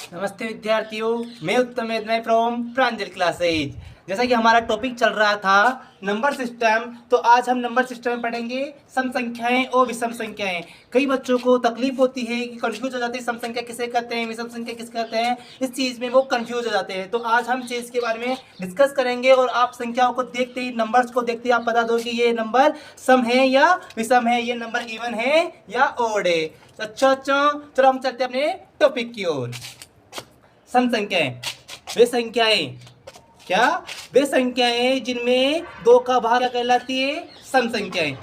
नमस्ते विद्यार्थियों, मैं उत्तम मेदनाई फ्रॉम प्रांजल क्लासेज। जैसा कि हमारा टॉपिक चल रहा था नंबर सिस्टम, तो आज हम नंबर सिस्टम में पढ़ेंगे सम संख्याएं और विषम संख्याएं। कई बच्चों को तकलीफ होती है कि कंफ्यूज हो जाते हैं, सम संख्या किसे कहते हैं, विषम संख्या किसे कहते हैं, इस चीज़ में वो कंफ्यूज हो जाते हैं। तो आज हम चीज़ के बारे में डिस्कस करेंगे और आप संख्याओं को देखते ही, नंबर्स को देखते ही आप बता दो कि ये नंबर सम है या विषम है, ये नंबर इवन है या ओड है। अच्छा, चलो हम चलते हैं अपने टॉपिक की ओर। सम संख्याएं वे संख्याएं क्या वे संख्याएं जिनमें दो का भाग क्या कहलाती है, सम संख्याएं।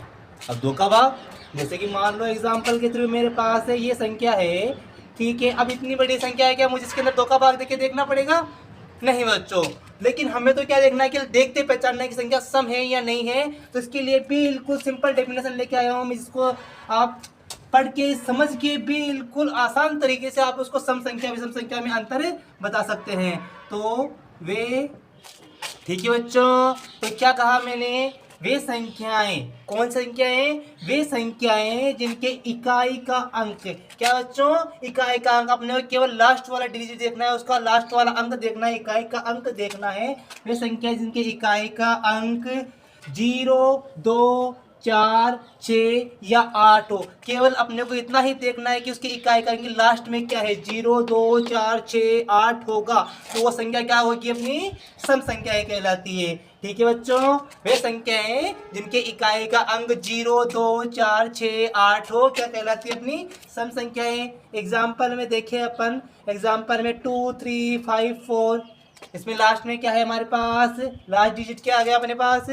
अब दो का भाग, जैसे कि मान लो एग्जांपल के थ्रू मेरे पास है ये संख्या है, ठीक है। अब इतनी बड़ी संख्या है, क्या मुझे इसके अंदर दो का भाग देके देखना पड़ेगा? नहीं बच्चों, लेकिन हमें तो क्या देखना है कि देखते पहचानना है कि संख्या सम है या नहीं है। तो इसके लिए बिल्कुल सिंपल डेफिनेशन लेके आया हूँ, जिसको आप पढ़ के समझ के बिल्कुल आसान तरीके से आप उसको सम संख्या विषम संख्या में अंतर बता सकते हैं। तो वे, ठीक है बच्चों, तो क्या कहा मैंने? वे संख्याएं, कौन संख्याएं? वे संख्याएं जिनके इकाई का अंक, क्या बच्चों? इकाई का अंक। अपने केवल लास्ट वाला डिजिट देखना है, उसका लास्ट वाला अंक देखना है, इकाई का अंक देखना है। वे संख्याएं जिनके इकाई का अंक 0, 2, 4, 6 या 8 हो। केवल अपने को इतना ही देखना है कि उसकी इकाई का अंक लास्ट में क्या है, 0, 2, 4, 6, 8 होगा, तो वो संख्या क्या होगी? अपनी सम संख्याएं कहलाती है। ठीक है बच्चों, वे संख्याएं जिनके इकाई का अंक 0, 2, 4, 6, 8 हो, क्या कहलाती है? अपनी सम संख्याएं। एग्जाम्पल में देखें अपन, एग्जाम्पल में 2, 3, 5, 4, इसमें लास्ट में क्या है हमारे पास? लास्ट डिजिट क्या आ गया अपने पास?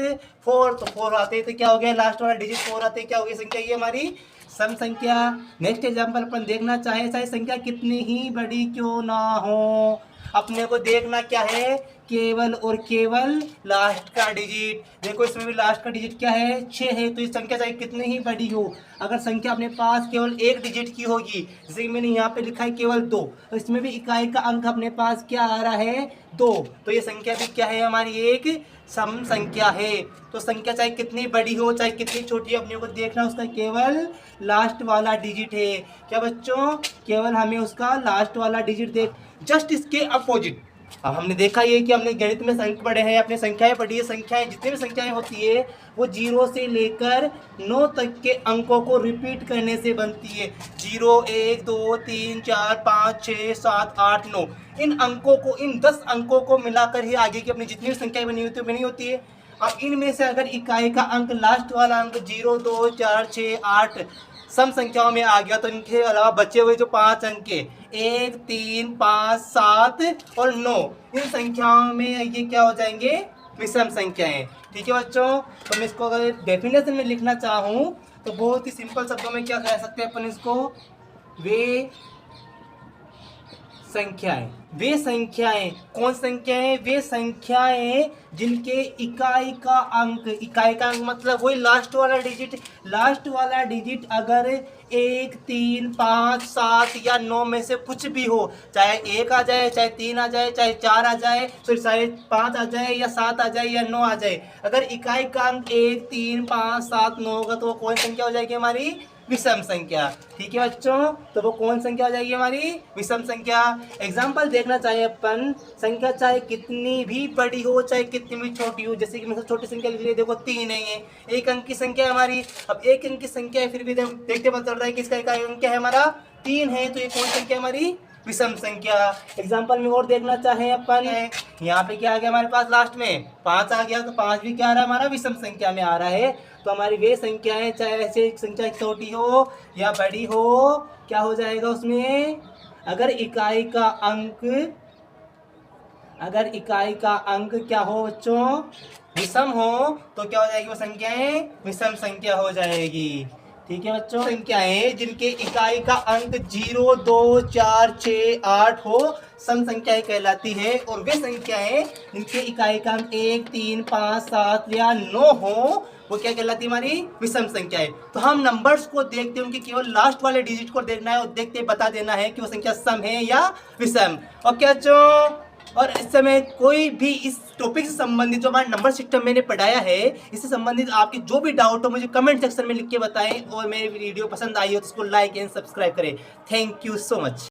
4। तो 4 आते हैं तो क्या हो गया? लास्ट वाला डिजिट 4 आते हैं, क्या हो गई संख्या? ये हमारी सम संख्या। नेक्स्ट एग्जांपल अपन देखना चाहे, चाहे संख्या कितनी ही बड़ी क्यों ना हो, अपने को देखना क्या है? केवल और केवल लास्ट का डिजिट। देखो इसमें भी लास्ट का डिजिट क्या है? 6 है। तो ये संख्या चाहे कितनी ही बड़ी हो, अगर संख्या अपने पास केवल एक डिजिट की होगी, जैसे कि मैंने यहाँ पे लिखा है केवल 2, तो इसमें भी इकाई का अंक अपने पास क्या आ रहा है? 2। तो ये संख्या भी क्या है? हमारी एक सम संख्या है। तो संख्या चाहे कितनी बड़ी हो चाहे कितनी छोटी हो, अपने को देखना उसका केवल लास्ट वाला डिजिट है। क्या बच्चों? केवल हमें उसका लास्ट वाला डिजिट देख। जस्ट इसके अपोजिट, अब हमने देखा ये कि हमने गणित में अंक पढ़े हैं, अपने संख्याएं पढ़ी है। संख्याएं जितनी भी संख्याएं होती है वो 0 से लेकर 9 तक के अंकों को रिपीट करने से बनती है। 0, 1, 2, 3, 4, 5, 6, 7, 8, 9, इन अंकों को, इन 10 अंकों को मिलाकर ही आगे की अपनी जितनी भी संख्याएं बनी होती है। अब इनमें से अगर इकाई का अंक, लास्ट वाला अंक 0, 2, 4, 6, 8 सम संख्याओं में आ गया, तो इनके अलावा बचे हुए जो 5 अंक के 1, 3, 5, 7 और 9, इन संख्याओं में ये क्या हो जाएंगे? विषम संख्याएं। ठीक है बच्चों, तो मैं इसको अगर डेफिनेशन में लिखना चाहूँ तो बहुत ही सिंपल शब्दों में क्या कह सकते हैं अपन इसको? वे संख्याएं। वे संख्याएं, कौन संख्याएं? वे संख्याएं जिनके इकाई का अंक, इकाई का अंक मतलब वही लास्ट वाला डिजिट, लास्ट वाला डिजिट अगर 1, 3, 5, 7 या 9 में से कुछ भी हो, चाहे 1 आ जाए, चाहे 3 आ जाए, चाहे 4 आ जाए, फिर चाहे 5 आ जाए या 7 आ जाए या 9 आ जाए, अगर इकाई का अंक 1, 3, 5, 7, 9 होगा तो वो कौन संख्या हो जाएगी? हमारी विषम संख्या। ठीक है बच्चों, तो वो कौन संख्या हो जाएगी? हमारी विषम संख्या। एग्जाम्पल देखना चाहिए अपन, संख्या चाहे कितनी भी बड़ी हो चाहे कितनी भी छोटी हो, जैसे कि मैं छोटी संख्या लिख लिया, देखो 3 है, ये 1 अंक की संख्या है हमारी। अब 1 अंक की संख्या है, फिर भी देखते पता चल रहा है कि इसका इकाई अंक क्या है? हमारा 3 है। तो ये कौन संख्या है? हमारी विषम संख्या। एग्जाम्पल में और देखना चाहे अपन, यहाँ पे क्या आ गया हमारे पास? लास्ट में 5 आ गया, तो 5 भी क्या आ रहा है? हमारा विषम संख्या में आ रहा है। तो हमारी वे संख्याएं चाहे ऐसे संख्या छोटी हो या बड़ी हो, क्या हो जाएगा उसमें? अगर इकाई का अंक क्या हो बच्चों? विषम हो, तो क्या हो जाएगी? वो संख्याएं विषम संख्या हो जाएगी। ठीक है बच्चों, संख्याएं जिनके इकाई का अंक 0, 2, 4, 6, 8 हो, सम संख्याएं कहलाती है। और वे संख्याएं जिनके इकाई का अंक 1, 3, 5, 7 या 9 हो, वो क्या कहलाती है? हमारी विषम संख्याएं। तो हम नंबर्स को देखते हैं, उनके केवल लास्ट वाले डिजिट को देखना है और देखते बता देना है कि वो संख्या सम है या विषम। और क्या बच्चों, और इस समय कोई भी इस टॉपिक से संबंधित जो हमारा नंबर सिस्टम मैंने पढ़ाया है, इससे संबंधित आपकी जो भी डाउट हो मुझे कमेंट सेक्शन में लिख के बताएं। और मेरी वीडियो पसंद आई हो तो इसको लाइक एंड सब्सक्राइब करें। Thank you so much.